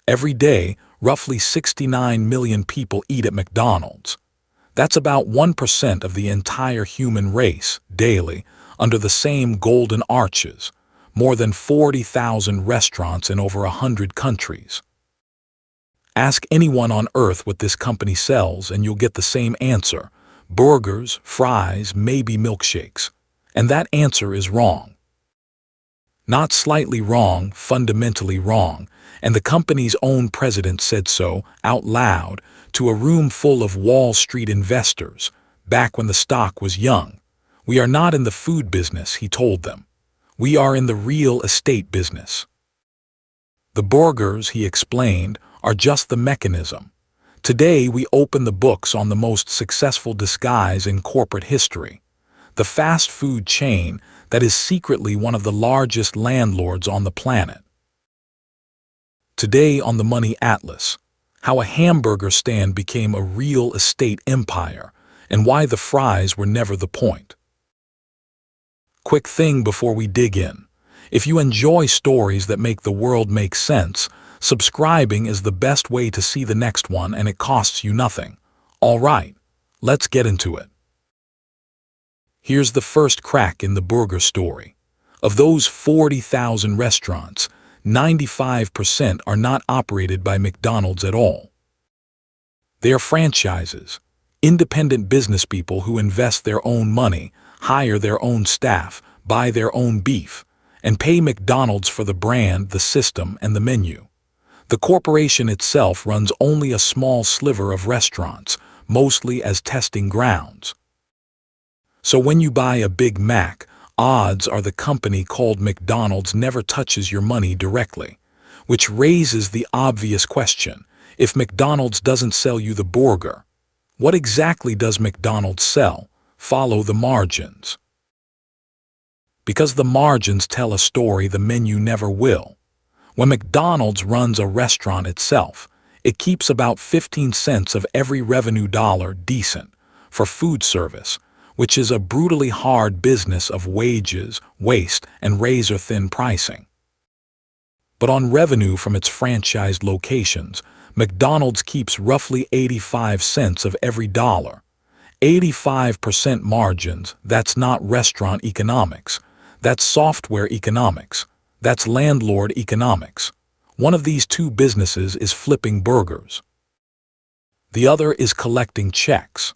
Every day, roughly 69 million people eat at McDonald's. That's about 1% of the entire human race, daily, under the same golden arches. More than 40,000 restaurants in over 100 countries. Ask anyone on earth what this company sells and you'll get the same answer. Burgers, fries, maybe milkshakes. And that answer is wrong. Not slightly wrong, fundamentally wrong. And the company's own president said so, out loud, to a room full of Wall Street investors, back when the stock was young. We are not in the food business, he told them. We are in the real estate business. The burgers, he explained, are just the mechanism. Today we open the books on the most successful disguise in corporate history. The fast food chain that is secretly one of the largest landlords on the planet. Today on the Money Atlas, how a hamburger stand became a real estate empire and why the fries were never the point. Quick thing before we dig in. If you enjoy stories that make the world make sense, subscribing is the best way to see the next one and it costs you nothing. All right, let's get into it. Here's the first crack in the burger story. Of those 40,000 restaurants, 95% are not operated by McDonald's at all. They are franchises, independent business people who invest their own money, hire their own staff, buy their own beef, and pay McDonald's for the brand, the system, and the menu. The corporation itself runs only a small sliver of restaurants, mostly as testing grounds. So when you buy a Big Mac, odds are the company called McDonald's never touches your money directly, which raises the obvious question. If McDonald's doesn't sell you the burger, what exactly does McDonald's sell? Follow the margins. Because the margins tell a story the menu never will. When McDonald's runs a restaurant itself, it keeps about 15 cents of every revenue dollar decent for food service, which is a brutally hard business of wages, waste, and razor-thin pricing. But on revenue from its franchised locations, McDonald's keeps roughly 85 cents of every dollar. 85% margins, that's not restaurant economics. That's software economics. That's landlord economics. One of these two businesses is flipping burgers. The other is collecting checks.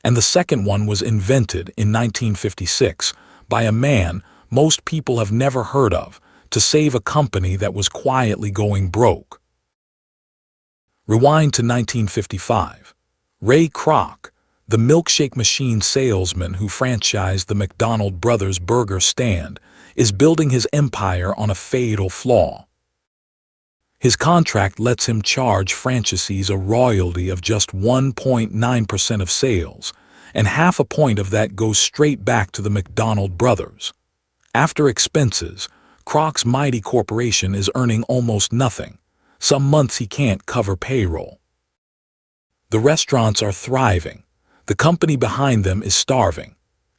And the second one was invented in 1956 by a man most people have never heard of to save a company that was quietly going broke. Rewind to 1955. Ray Kroc, the milkshake machine salesman who franchised the McDonald Brothers burger stand, is building his empire on a fatal flaw. His contract lets him charge franchisees a royalty of just 1.9% of sales, and half a point of that goes straight back to the McDonald Brothers. After expenses, Kroc's mighty corporation is earning almost nothing. Some months he can't cover payroll. The restaurants are thriving. The company behind them is starving.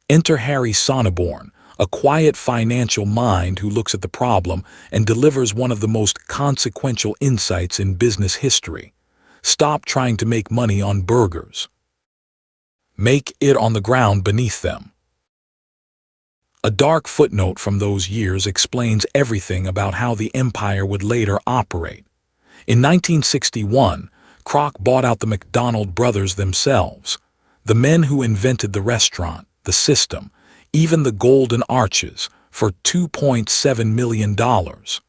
Enter Harry Sonneborn, a quiet financial mind who looks at the problem and delivers one of the most consequential insights in business history. Stop trying to make money on burgers. Make it on the ground beneath them. A dark footnote from those years explains everything about how the empire would later operate. In 1961, Kroc bought out the McDonald brothers themselves, the men who invented the restaurant, the system, even the golden arches, for $2.7 million. The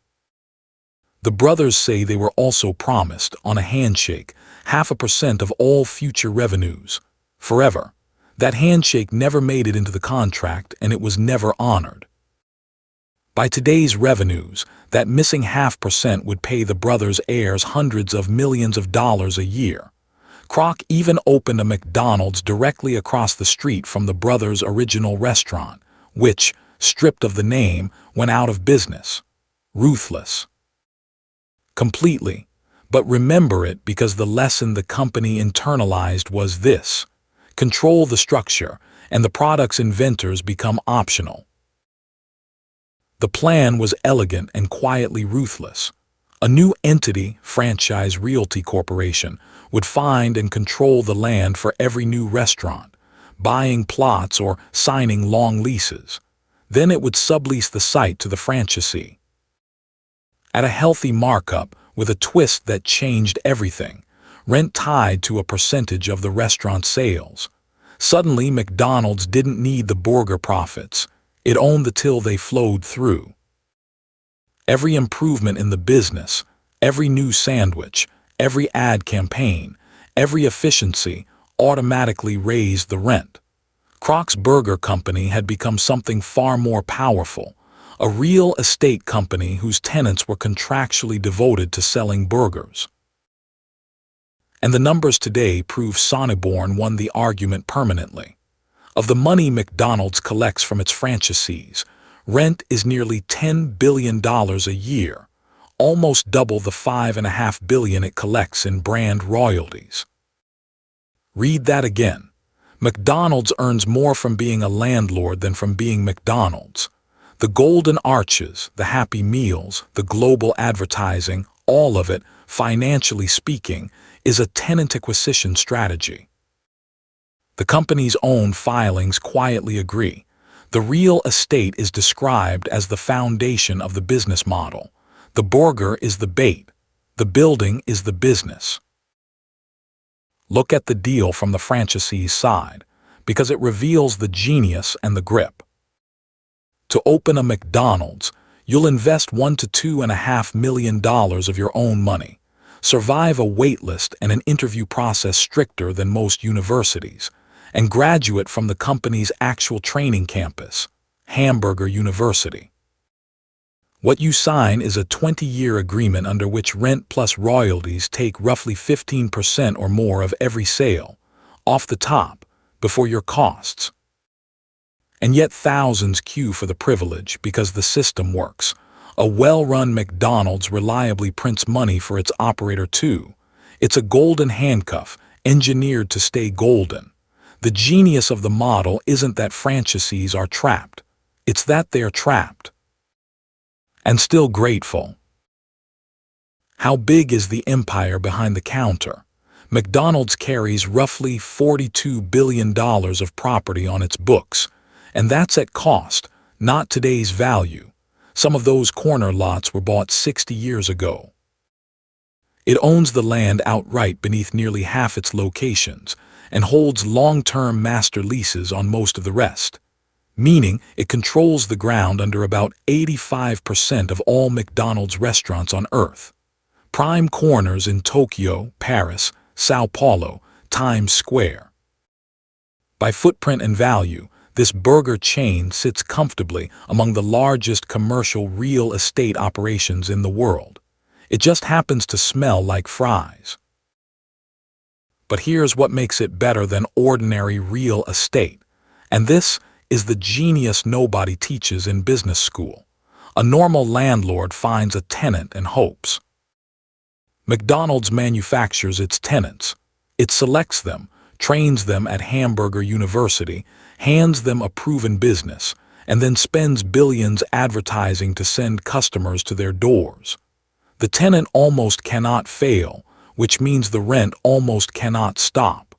brothers say they were also promised, on a handshake, 0.5% of all future revenues, forever. That handshake never made it into the contract and it was never honored. By today's revenues, that missing 0.5% would pay the brothers' heirs hundreds of millions of dollars a year. Kroc even opened a McDonald's directly across the street from the brothers' original restaurant, which, stripped of the name, went out of business. Ruthless. Completely. But remember it because the lesson the company internalized was this: control the structure, and the product's inventors become optional. The plan was elegant and quietly ruthless. A new entity, Franchise Realty Corporation, would find and control the land for every new restaurant, buying plots or signing long leases. Then it would sublease the site to the franchisee. At a healthy markup, with a twist that changed everything, rent tied to a percentage of the restaurant's sales. Suddenly, McDonald's didn't need the burger profits. It owned the till they flowed through. Every improvement in the business, every new sandwich, every ad campaign, every efficiency automatically raised the rent. Croc's Burger Company had become something far more powerful, a real estate company whose tenants were contractually devoted to selling burgers. And the numbers today prove Sonneborn won the argument permanently. Of the money McDonald's collects from its franchisees, rent is nearly $10 billion a year, almost double the $5.5 billion it collects in brand royalties. Read that again. McDonald's earns more from being a landlord than from being McDonald's. The golden arches, the happy meals, the global advertising, all of it, financially speaking, is a tenant acquisition strategy. The company's own filings quietly agree. The real estate is described as the foundation of the business model. The burger is the bait. The building is the business. Look at the deal from the franchisee's side, because it reveals the genius and the grip. To open a McDonald's, you'll invest $1 to $2.5 million of your own money, survive a waitlist and an interview process stricter than most universities, and graduate from the company's actual training campus, Hamburger University. What you sign is a 20-year agreement under which rent plus royalties take roughly 15% or more of every sale, off the top, before your costs. And yet thousands queue for the privilege because the system works. A well-run McDonald's reliably prints money for its operator too. It's a golden handcuff, engineered to stay golden. The genius of the model isn't that franchisees are trapped. It's that they're trapped. And still grateful. How big is the empire behind the counter? McDonald's carries roughly $42 billion of property on its books, and that's at cost, not today's value. Some of those corner lots were bought 60 years ago. It owns the land outright beneath nearly half its locations and holds long-term master leases on most of the rest, meaning it controls the ground under about 85% of all McDonald's restaurants on Earth. Prime corners in Tokyo, Paris, Sao Paulo, Times Square. By footprint and value, this burger chain sits comfortably among the largest commercial real estate operations in the world. It just happens to smell like fries. But here's what makes it better than ordinary real estate. And this is the genius nobody teaches in business school. A normal landlord finds a tenant and hopes. McDonald's manufactures its tenants. It selects them, trains them at Hamburger University, hands them a proven business, and then spends billions advertising to send customers to their doors. The tenant almost cannot fail, which means the rent almost cannot stop.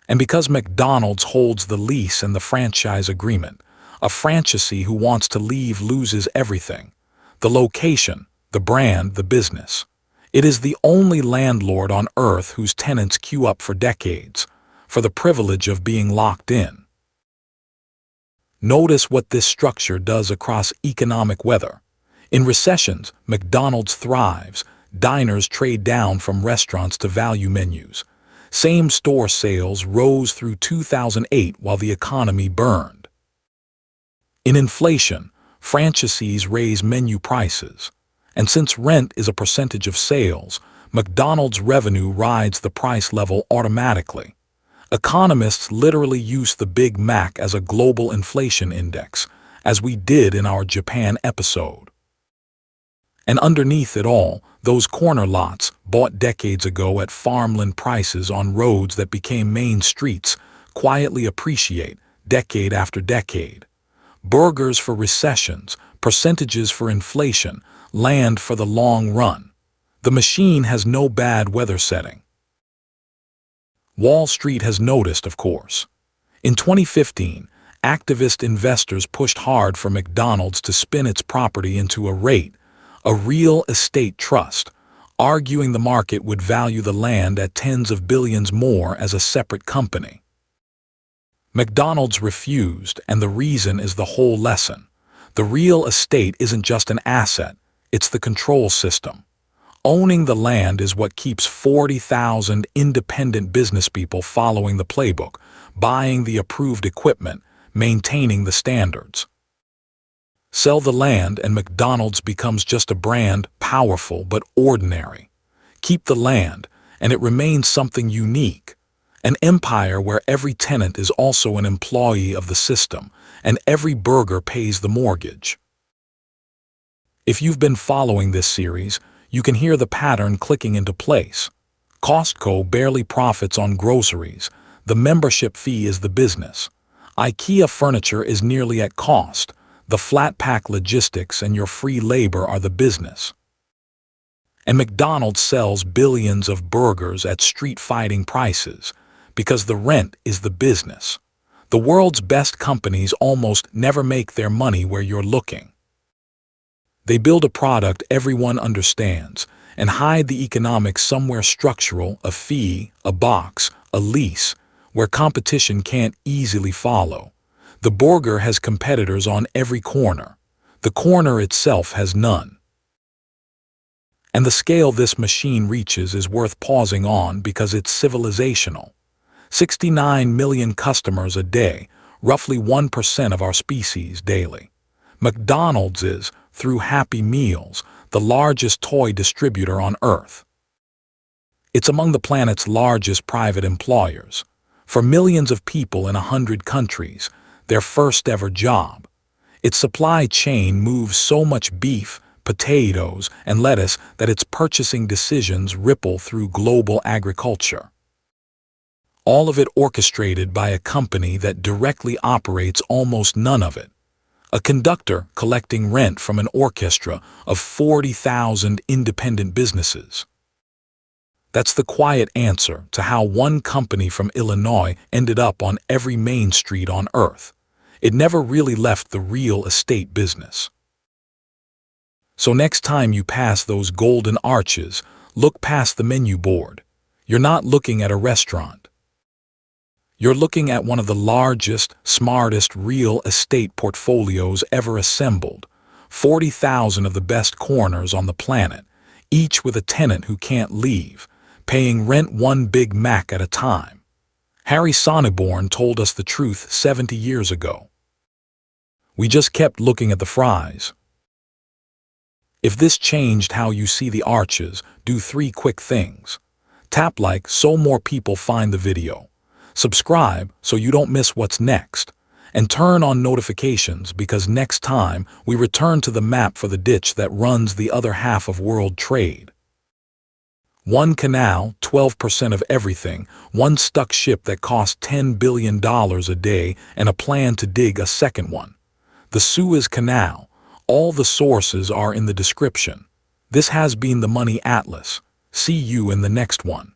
And because McDonald's holds the lease and the franchise agreement, a franchisee who wants to leave loses everything: the location, the brand, the business. It is the only landlord on earth whose tenants queue up for decades, for the privilege of being locked in. Notice what this structure does across economic weather. In recessions, McDonald's thrives. Diners trade down from restaurants to value menus. Same-store sales rose through 2008 while the economy burned. In inflation, franchisees raise menu prices. And since rent is a percentage of sales, McDonald's revenue rides the price level automatically. Economists literally use the Big Mac as a global inflation index, as we did in our Japan episode. And underneath it all, those corner lots, bought decades ago at farmland prices on roads that became main streets, quietly appreciate, decade after decade. Burgers for recessions, percentages for inflation, land for the long run. The machine has no bad weather setting. Wall Street has noticed, of course. In 2015, activist investors pushed hard for McDonald's to spin its property into a REIT, a real estate trust, arguing the market would value the land at tens of billions more as a separate company. McDonald's refused, and the reason is the whole lesson. The real estate isn't just an asset, it's the control system. Owning the land is what keeps 40,000 independent businesspeople following the playbook, buying the approved equipment, maintaining the standards. Sell the land and McDonald's becomes just a brand, powerful but ordinary. Keep the land, and it remains something unique. An empire where every tenant is also an employee of the system, and every burger pays the mortgage. If you've been following this series, you can hear the pattern clicking into place. Costco barely profits on groceries. The membership fee is the business. IKEA furniture is nearly at cost. The flat pack logistics and your free labor are the business. And McDonald's sells billions of burgers at street-fighting prices because the rent is the business. The world's best companies almost never make their money where you're looking. They build a product everyone understands and hide the economics somewhere structural, a fee, a box, a lease, where competition can't easily follow. The burger has competitors on every corner. The corner itself has none. And the scale this machine reaches is worth pausing on because it's civilizational. 69 million customers a day, roughly 1% of our species daily. McDonald's is, through Happy Meals, the largest toy distributor on Earth. It's among the planet's largest private employers. For millions of people in 100 countries, their first ever job. Its supply chain moves so much beef, potatoes, and lettuce that its purchasing decisions ripple through global agriculture. All of it orchestrated by a company that directly operates almost none of it. A conductor collecting rent from an orchestra of 40,000 independent businesses. That's the quiet answer to how one company from Illinois ended up on every main street on Earth. It never really left the real estate business. So next time you pass those golden arches, look past the menu board. You're not looking at a restaurant. You're looking at one of the largest, smartest real estate portfolios ever assembled. 40,000 of the best corners on the planet, each with a tenant who can't leave, paying rent one Big Mac at a time. Harry Sonneborn told us the truth 70 years ago. We just kept looking at the fries. If this changed how you see the arches, do 3 quick things. Tap like so more people find the video. Subscribe so you don't miss what's next. And turn on notifications because next time we return to the map for the ditch that runs the other half of world trade. One canal, 12% of everything, one stuck ship that cost $10 billion a day, and a plan to dig a second one. The Suez Canal. All the sources are in the description. This has been the Money Atlas. See you in the next one.